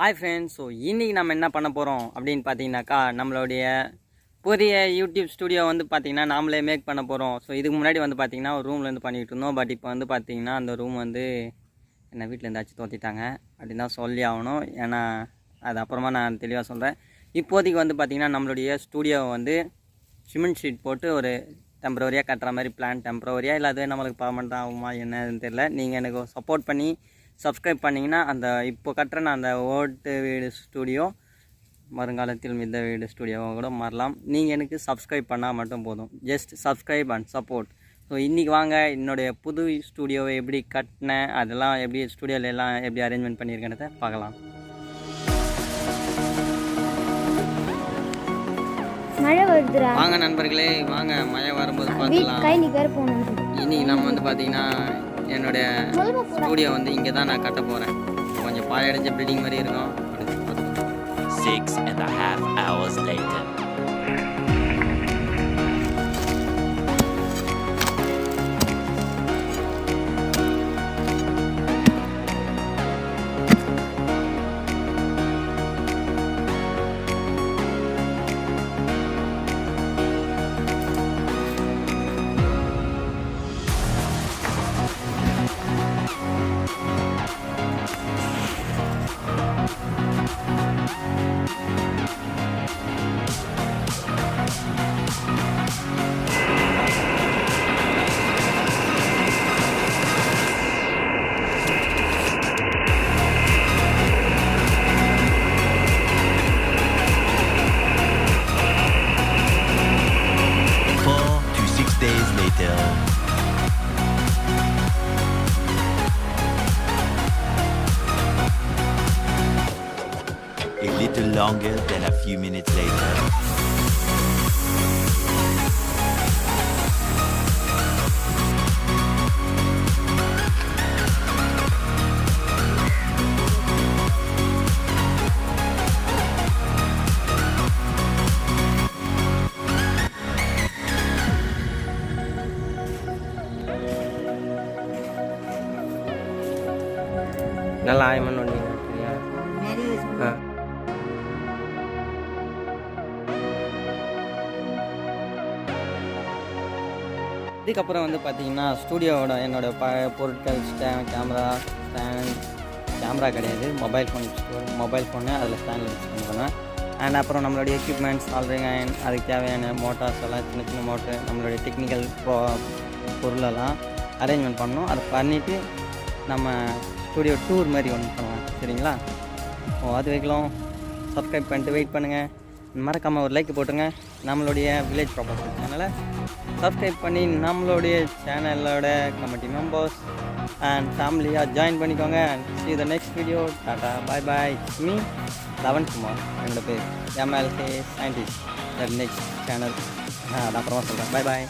Hi friends. So இன்றைக்கி நம்ம என்ன பண்ண போகிறோம் அப்படின்னு பார்த்தீங்கன்னாக்கா, நம்மளுடைய புதிய யூடியூப் ஸ்டுடியோ வந்து பார்த்திங்கன்னா நாமளே மேக் பண்ண போகிறோம். ஸோ இதுக்கு முன்னாடி வந்து பார்த்திங்கன்னா ஒரு ரூம்லேருந்து பண்ணிகிட்டு இருந்தோம். பட் இப்போ வந்து பார்த்திங்கன்னா அந்த ரூம் வந்து என்னை வீட்டில் இருந்தாச்சும் தோற்றிட்டாங்க அப்படின்னு தான் சொல்லி ஆகணும். ஏன்னா அது அப்புறமா நான் தெளிவாக சொல்கிறேன். இப்போதைக்கு வந்து பார்த்திங்கன்னா நம்மளுடைய ஸ்டூடியோவை வந்து சிமெண்ட் ஷீட் போட்டு ஒரு டெம்பரவரியாக கட்டுற மாதிரி பிளான். டெம்பரவரியாக இல்லை அதுவே நம்மளுக்கு பர்மனெண்ட் ஆகுமா என்னன்னு தெரியல. நீங்கள் எனக்கு சப்போர்ட் பண்ணி சப்ஸ்கிரைப் பண்ணிங்கன்னா அந்த இப்போ கட்டுற அந்த ஓட்டு வீடு ஸ்டூடியோ வருங்காலத்தில் மித்த வீடு ஸ்டூடியோவை கூட மாறலாம். நீங்கள் எனக்கு சப்ஸ்கிரைப் பண்ணால் மட்டும் போதும். Just subscribe and support. So இன்றைக்கி வாங்க என்னுடைய புது ஸ்டூடியோவை எப்படி கட்டினேன், அதெல்லாம் எப்படி ஸ்டூடியோவில் எல்லாம் எப்படி அரேஞ்ச்மெண்ட் பண்ணியிருக்கேன்றதை பார்க்கலாம். மழை வருதுடா. வாங்க நண்பர்களே, வாங்க மழை வரும்போது பார்க்கலாம். இன்றைக்கி நம்ம வந்து பார்த்திங்கன்னா என்னுடைய ஸ்டூடியோ வந்து இங்கே தான் நான் கட்ட போகிறேன். கொஞ்சம் பாழடைஞ்ச பில்டிங் மாதிரி இருக்கும். 6.5 hours later. Days later. A little longer than a few minutes later. நல்லா ஆயமன் வந்தீங்க சரியா? இதுக்கப்புறம் வந்து பார்த்தீங்கன்னா ஸ்டூடியோவோட என்னோடய பொருட்கள் கேமரா கிடையாது, மொபைல் ஃபோனு அதில் ஸ்டாண்டில் யூஸ் பண்ணுவேன். அண்ட் அப்புறம் நம்மளுடைய எக்யூப்மெண்ட்ஸ் சால்ட்ரிங் அயன், அதுக்கு தேவையான மோட்டார்ஸ் எல்லாம் சின்ன மோட்ரு, நம்மளுடைய டெக்னிக்கல் பொருளெல்லாம் அரேஞ்ச்மெண்ட் பண்ணணும். அதை பண்ணிவிட்டு நம்ம ஸ்டூடியோ டூர் மாதிரி ஒன்று பண்ணலாம் சரிங்களா? அது வைக்கலாம். சப்ஸ்கிரைப் பண்ணிட்டு வெயிட் பண்ணுங்கள். மறக்காமல் ஒரு லைக் போட்டுருங்க. நம்மளுடைய வில்லேஜ் ப்ராப்பர்ட்டி சேனலை சப்ஸ்கிரைப் பண்ணி நம்மளுடைய சேனலோட கமிட்டி மெம்பர்ஸ் அண்ட் ஃபேமிலியாக ஜாயின் பண்ணிக்கோங்க. And see the next video. Tata bye bye. Me eleven Kumar என்னோட பேர். MLK scientist. நெக்ஸ்ட் சேனல் அது அப்புறமா சொல்கிறேன். பாய் பாய்.